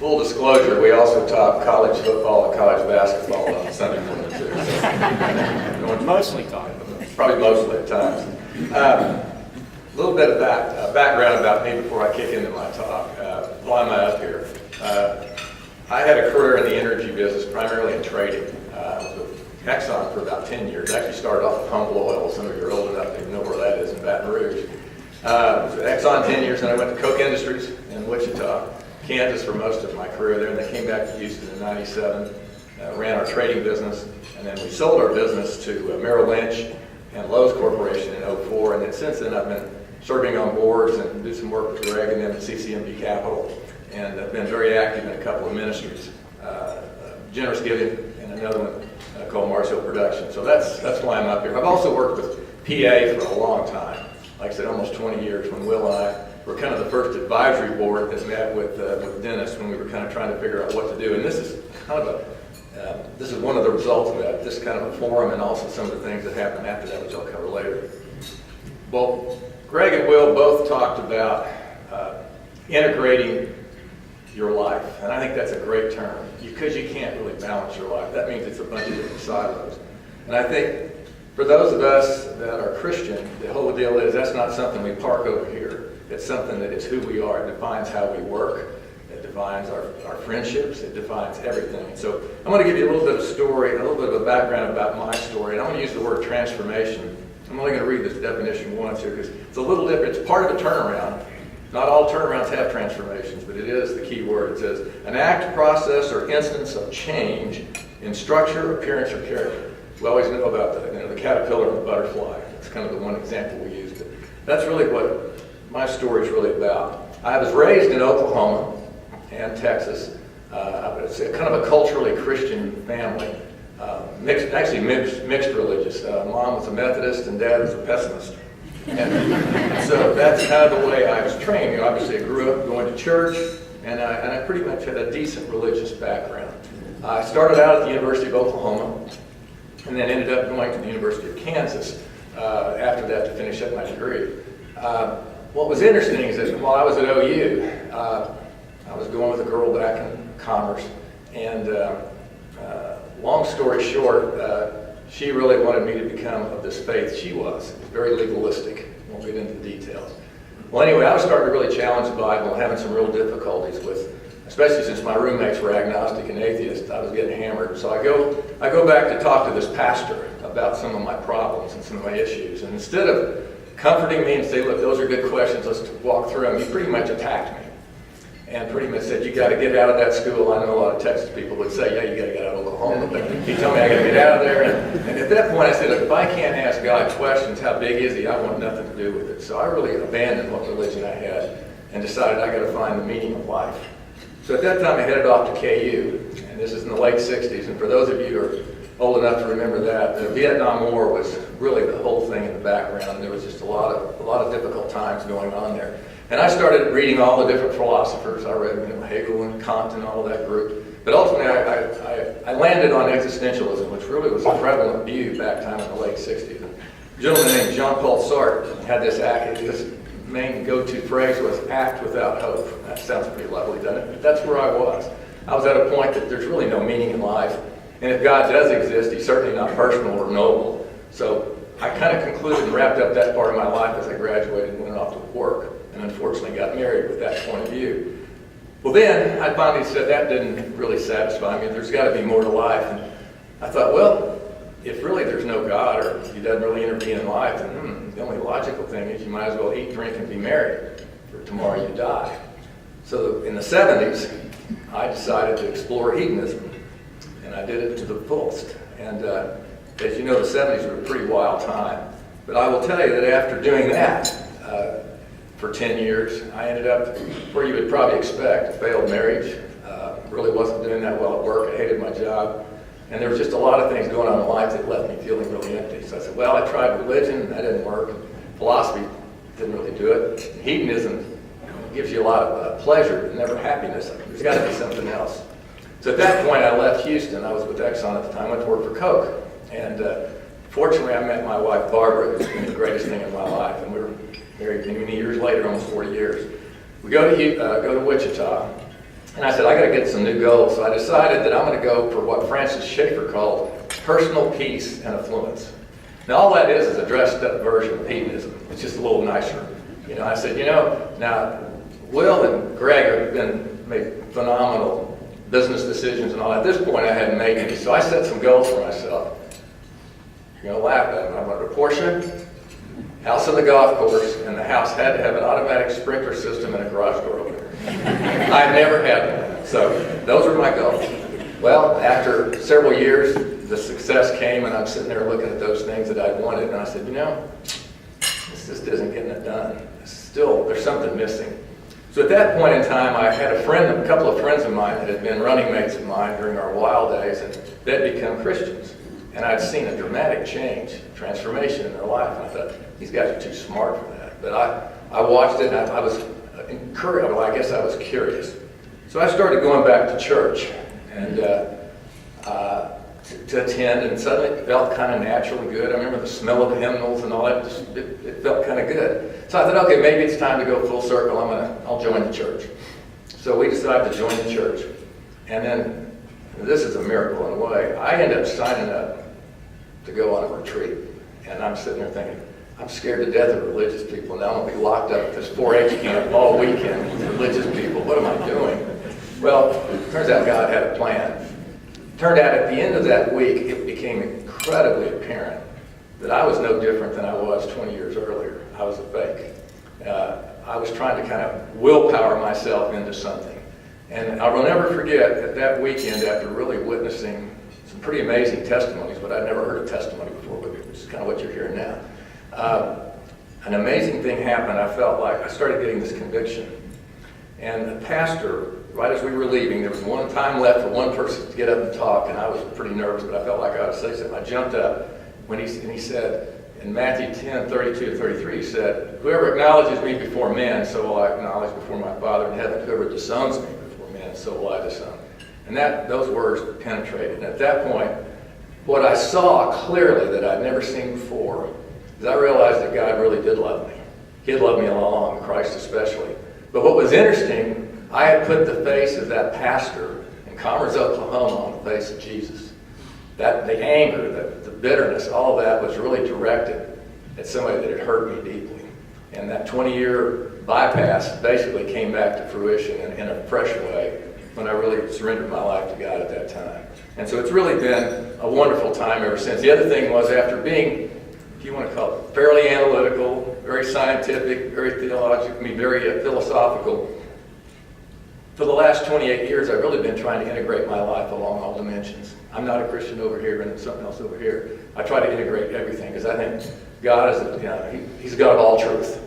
Full disclosure, we also talk college football and college basketball on Sunday morning too. So, Mostly talk. probably mostly at times. A little bit of background about me before I kick into my talk. Why am I up here? I had a career in the energy business, primarily in trading. I was with Exxon for about 10 years. Actually started off with Humble Oil. Some of you are old enough to know where that is in Baton Rouge. I was with Exxon 10 years, and I went to Koch Industries in Wichita, Kansas for most of my career there, and then came back to Houston in '97, ran our trading business, and then we sold our business to Merrill Lynch and Lowe's Corporation in '04, and then since then I've been serving on boards and do some work with Greg and them at CCMP Capital, and I've been very active in a couple of ministries, Generous Giving and another one called Mars Hill Production. So that's why I'm up here. I've also worked with PA for a long time, like I said, almost 20 years, when Will and I were kind of the first advisory board that met with Dennis when we were kind of trying to figure out what to do. And this is kind of this is one of the results of that, this kind of a forum, and also some of the things that happened after that, which I'll cover later. Well, Greg and Will both talked about integrating your life, and I think that's a great term, because you can't really balance your life. That means it's a bunch of different silos. And I think for those of us that are Christian, the whole deal is that's not something we park over here. It's something that is who we are. It defines how we work. It defines our friendships. It defines everything. So I'm going to give you a little bit of story, a little bit of a background about my story. And I'm going to use the word transformation. I'm only going to read this definition once here because it's a little different. It's part of a turnaround. Not all turnarounds have transformations, but it is the key word. It says, an act, process, or instance of change in structure, appearance, or character. We always know about the caterpillar and the butterfly. That's kind of the one example we use. But that's really what my story is really about. I was raised in Oklahoma and Texas. It's kind of a culturally Christian family. Mixed religious. Mom was a Methodist and Dad was a pessimist. And so that's kind of the way I was trained. You know, obviously I grew up going to church, and I pretty much had a decent religious background. I started out at the University of Oklahoma, and then ended up going to the University of Kansas after that to finish up my degree. What was interesting is that while I was at OU, I was going with a girl back in Commerce, and long story short, she really wanted me to become of this faith she was. It was very legalistic. Won't get into the details. Well, anyway, I was starting to really challenge the Bible and having some real difficulties with, especially since my roommates were agnostic and atheists. I was getting hammered. So I go back to talk to this pastor about some of my problems and some of my issues. And instead of comforting me and say, look, those are good questions, let's walk through them, he pretty much attacked me. And pretty much said, you got to get out of that school. I know a lot of Texas people would say, yeah, you got to get out of Oklahoma. But he told me I got to get out of there. And at that point I said, look, if I can't ask God questions, how big is he? I want nothing to do with it. So I really abandoned what religion I had and decided I got to find the meaning of life. So at that time I headed off to KU, and this is in the late 60s. And for those of you who are old enough to remember that, the Vietnam War was really the whole thing in the background. There was just a lot of difficult times going on there. And I started reading all the different philosophers. I read Hegel and Kant and all of that group. But ultimately, I landed on existentialism, which really was a prevalent view back time in the late 60s. A gentleman named Jean-Paul Sartre had this act. His main go-to phrase was, act without hope. That sounds pretty lovely, doesn't it? But that's where I was. I was at a point that there's really no meaning in life. And if God does exist, he's certainly not personal or noble. So I kind of concluded and wrapped up that part of my life as I graduated and went off to work. And unfortunately got married with that point of view. Well, then I finally said that didn't really satisfy me. There's got to be more to life. And I thought, well, if really there's no God, or he doesn't really intervene in life, then the only logical thing is you might as well eat, drink, and be married, for tomorrow you die. So in the 70s, I decided to explore hedonism, and I did it to the fullest. And as you know, the 70s were a pretty wild time. But I will tell you that after doing that, for 10 years, I ended up where you would probably expect, a failed marriage, really wasn't doing that well at work, I hated my job, and there was just a lot of things going on in life that left me feeling really empty. So I said, well, I tried religion, and that didn't work, and philosophy didn't really do it. Hedonism gives you a lot of pleasure, but never happiness. There's got to be something else. So at that point, I left Houston. I was with Exxon at the time, went to work for Koch, and fortunately, I met my wife, Barbara, who's been the greatest thing in my life, and we were married many years later, almost 40 years. We go to Wichita, And I said, I got to get some new goals. So I decided that I'm going to go for what Francis Schaeffer called personal peace and affluence. Now, all that is a dressed-up version of hedonism. It's just a little nicer. I said, now, Will and Greg have made phenomenal business decisions and all. At this point, I hadn't made any. So I set some goals for myself. You're going to laugh at them. I wanted a Porsche, house on the golf course, and the house had to have an automatic sprinkler system and a garage door opener. I've never had one. So those were my goals. Well, after several years, the success came, and I'm sitting there looking at those things that I'd wanted, and I said, this just isn't getting it done. Still, there's something missing. So at that point in time, I had a couple of friends of mine that had been running mates of mine during our wild days, and they'd become Christians. And I'd seen a dramatic change, transformation in their life. And I thought, these guys are too smart for that. But I watched it, and I was encouraged. Well, I guess I was curious. So I started going back to church and to attend, and suddenly it felt kind of natural and good. I remember the smell of the hymnals and all that. It felt kind of good. So I thought, okay, maybe it's time to go full circle. I'll join the church. So we decided to join the church. And then, this is a miracle in a way, I ended up signing up to go on a retreat. And I'm sitting there thinking, I'm scared to death of religious people. Now I'm going to be locked up at this 4-H camp all weekend with religious people. What am I doing? Well, it turns out God had a plan. Turned out at the end of that week, it became incredibly apparent that I was no different than I was 20 years earlier. I was a fake. I was trying to kind of willpower myself into something. And I will never forget that weekend, after really witnessing some pretty amazing testimonies, but I'd never heard a testimony before, which is kind of what you're hearing now. An amazing thing happened. I felt like I started getting this conviction. And the pastor, right as we were leaving, there was one time left for one person to get up and talk, and I was pretty nervous, but I felt like I ought to say something. I jumped up and he said, in Matthew 10:32-33, he said, whoever acknowledges me before men, so will I acknowledge before my Father in heaven. Whoever disowns me before men, so will I disown. And those words penetrated. And at that point, what I saw clearly that I'd never seen before is I realized that God really did love me. He had loved me all along, Christ especially. But what was interesting, I had put the face of that pastor in Commerce, Oklahoma on the face of Jesus. That the anger, the bitterness, all of that was really directed at somebody that had hurt me deeply. And that 20-year bypass basically came back to fruition in a fresh way when I really surrendered my life to God at that time. And so it's really been a wonderful time ever since. The other thing was, after being, if you want to call it, fairly analytical, very scientific, very theological, very philosophical, for the last 28 years, I've really been trying to integrate my life along all dimensions. I'm not a Christian over here and something else over here. I try to integrate everything because I think God is, He's God of all truth.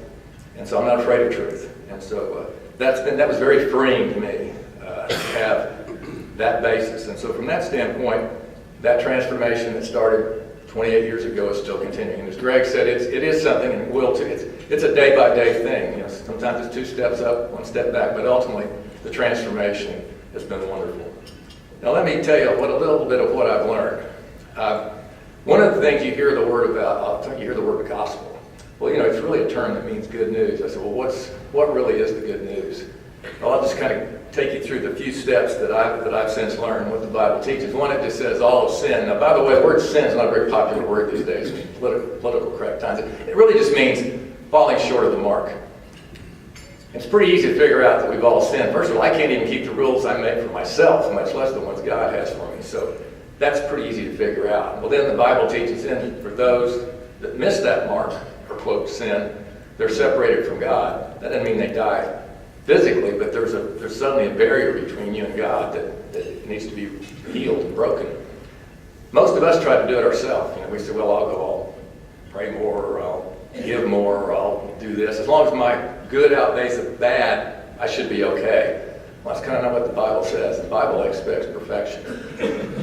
And so I'm not afraid of truth. And so that was very freeing to me to have that basis. And so from that standpoint, that transformation that started 28 years ago is still continuing. And as Greg said, it is something, and it will too. It's a day-by-day thing. Sometimes it's 2 steps up, 1 step back, but ultimately the transformation has been wonderful. Now let me tell you a little bit of what I've learned. One of the things you hear the word about, you hear the word gospel. Well, it's really a term that means good news. I said, well, what really is the good news? Well, I'll just kind of take you through the few steps that I've since learned what the Bible teaches. One, it just says all of sin. Now, by the way, the word sin is not a very popular word these days in political correct times. It really just means falling short of the mark. It's pretty easy to figure out that we've all sinned. First of all, I can't even keep the rules I make for myself, much less the ones God has for me. So that's pretty easy to figure out. Well, then the Bible teaches in for those that miss that mark, or quote, sin, they're separated from God. That doesn't mean they die physically, but there's suddenly a barrier between you and God that needs to be healed and broken. Most of us try to do it ourselves. We say, well, I'll pray more, or I'll give more, or I'll do this. As long as my good outweighs the bad, I should be okay. Well, that's kind of not what the Bible says. The Bible expects perfection.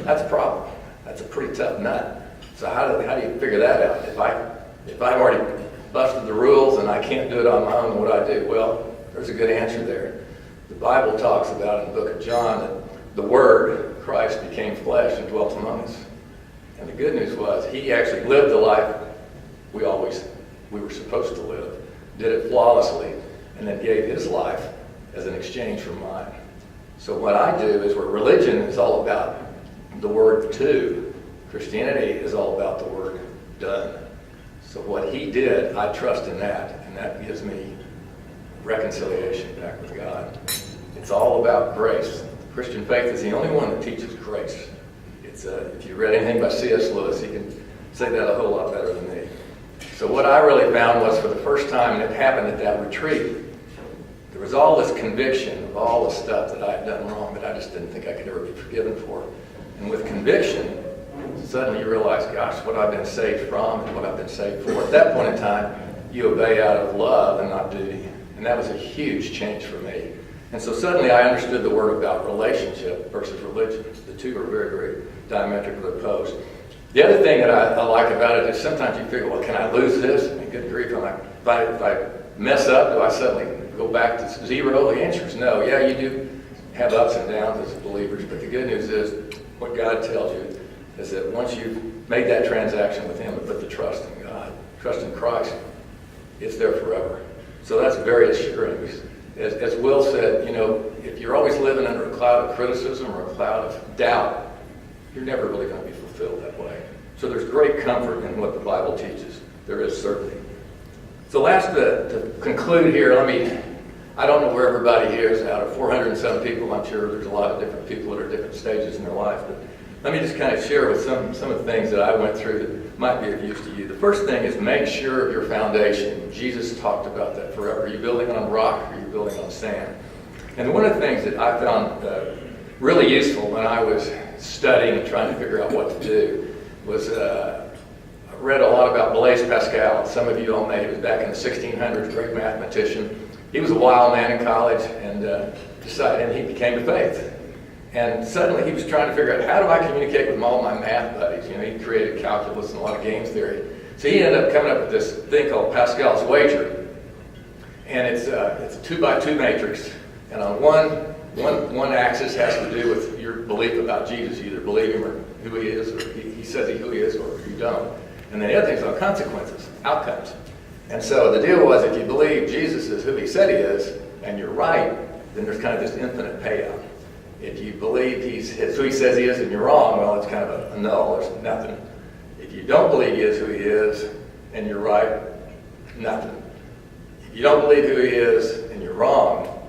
That's a problem. That's a pretty tough nut. So how do you figure that out? If I've already busted the rules and I can't do it on my own, what do I do? Well, there's a good answer there. The Bible talks about in the book of John that the Word, Christ, became flesh and dwelt among us. And the good news was He actually lived the life we were supposed to live, did it flawlessly, and then gave His life as an exchange for mine. So what I do is where religion is all about the word to, Christianity is all about the word done. So what he did, I trust in that, and that gives me reconciliation back with God. It's all about grace. Christian faith is the only one that teaches grace. It's if you read anything by C.S. Lewis, he can say that a whole lot better than me. So what I really found was, for the first time, and it happened at that retreat, there was all this conviction of all the stuff that I had done wrong that I just didn't think I could ever be forgiven for. And with conviction, suddenly you realize, gosh, what I've been saved from and what I've been saved for. At that point in time, you obey out of love and not duty. And that was a huge change for me. And so suddenly I understood the word about relationship versus religion. The two are very, very diametrically opposed. The other thing that I like about it is sometimes you figure, well, can I lose this? I mean, good grief, if I mess up, do I suddenly go back to zero? The answer is no. Yeah, you do have ups and downs as believers, but the good news is what God tells you is that once you've made that transaction with him and put the trust in God, trust in Christ, it's there forever. So that's very assuring. As Will said, if you're always living under a cloud of criticism or a cloud of doubt, you're never really going to be fulfilled that way. So there's great comfort in what the Bible teaches. There is certainty. So last, to conclude here, I don't know where everybody is. Out of 400 and some people, I'm sure there's a lot of different people that are at different stages in their life. But let me just kind of share with some of the things that I went through that might be of use to you. The first thing is make sure of your foundation. Jesus talked about that forever. Are you building on rock or are you building on sand? And one of the things that I found really useful when I was studying and trying to figure out what to do was I read a lot about Blaise Pascal. Some of you all may. He was back in the 1600s, great mathematician. He was a wild man in college and he became the faith. And suddenly he was trying to figure out, how do I communicate with all my math buddies? He created calculus and a lot of game theory. So he ended up coming up with this thing called Pascal's wager. And it's a 2x2 matrix. And on one axis has to do with your belief about Jesus. You either believe him or who he is, or he says who he is, or you don't. And then the other thing is on consequences, outcomes. And so the deal was, if you believe Jesus is who he said he is, and you're right, then there's kind of this infinite payout. If you believe he's who he says he is and you're wrong, well, it's kind of a null, there's nothing. If you don't believe he is who he is and you're right, nothing. If you don't believe who he is and you're wrong,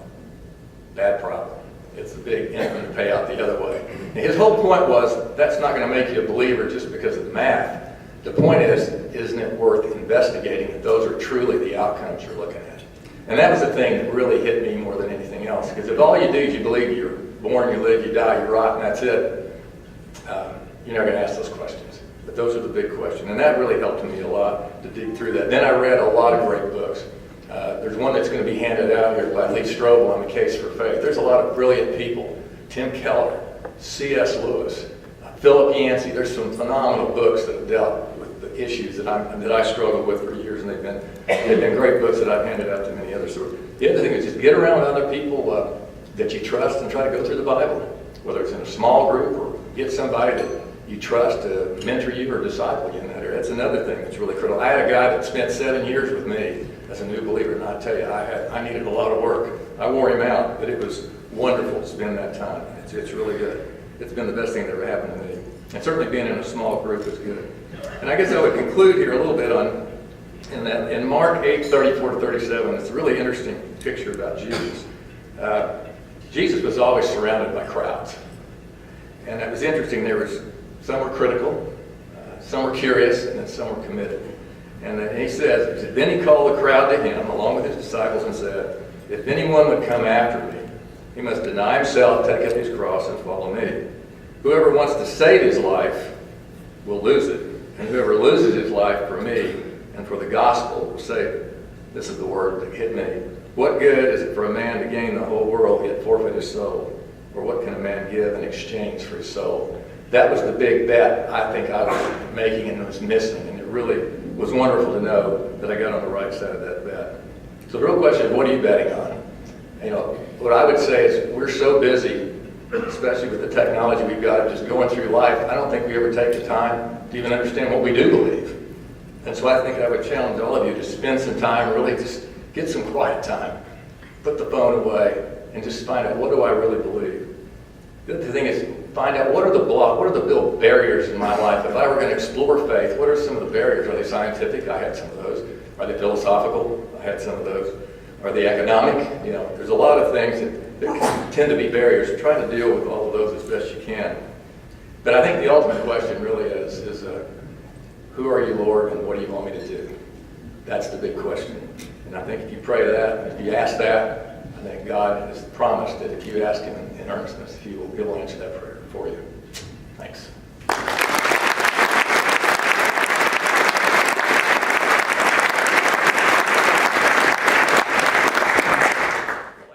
bad problem. It's a big infinite payout the other way. And his whole point was, that's not going to make you a believer just because of the math. The point is, isn't it worth investigating that those are truly the outcomes you're looking at? And that was the thing that really hit me more than anything else. Because if all you do is you believe you're born, you live, you die, you rot, and that's it, you're not going to ask those questions. But those are the big questions. And that really helped me a lot to dig through that. Then I read a lot of great books. There's one that's going to be handed out here by Lee Strobel on the Case for Faith. There's a lot of brilliant people. Tim Keller, C.S. Lewis, Philip Yancey. There's some phenomenal books that have dealt with the issues that I struggled with for years, and they've been great books that I've handed out to many others. So the other thing is just get around with other people that you trust and try to go through the Bible, whether it's in a small group or get somebody that you trust to mentor you or disciple you in that area. That's another thing that's really critical. I had a guy that spent 7 years with me as a new believer, and I tell you, I needed a lot of work. I wore him out, but it was wonderful to spend that time. It's really good. It's been the best thing that ever happened to me. And certainly being in a small group is good. And I guess I would conclude here a little bit in Mark 8:34-37, it's a really interesting picture about Jesus. Jesus was always surrounded by crowds. And it was interesting, some were critical, some were curious, and then some were committed. And then he says, then he called the crowd to him, along with his disciples, and said, if anyone would come after me, he must deny himself, take up his cross, and follow me. Whoever wants to save his life will lose it, and whoever loses his life for me and for the gospel will save it. This is the word that hit me. What good is it for a man to gain the whole world yet forfeit his soul? Or what can a man give in exchange for his soul? That was the big bet I think I was making and was missing, and it really was wonderful to know that I got on the right side of that bet. So the real question is, what are you betting on? What I would say is we're so busy, especially with the technology we've got, just going through life. I don't think we ever take the time to even understand what we do believe. And so I think I would challenge all of you to spend some time, really just get some quiet time, put the phone away, and just find out, what do I really believe? The other thing is find out what are the real barriers in my life. If I were going to explore faith, what are some of the barriers? Are they scientific? I had some of those. Are they philosophical? I had some of those. Are they economic? There's a lot of things that tend to be barriers. Try to deal with all of those as best you can. But I think the ultimate question really is who are you, Lord, and what do you want me to do? That's the big question. And I think if you pray that, if you ask that, I think God has promised that if you ask Him in earnestness, He will answer that prayer.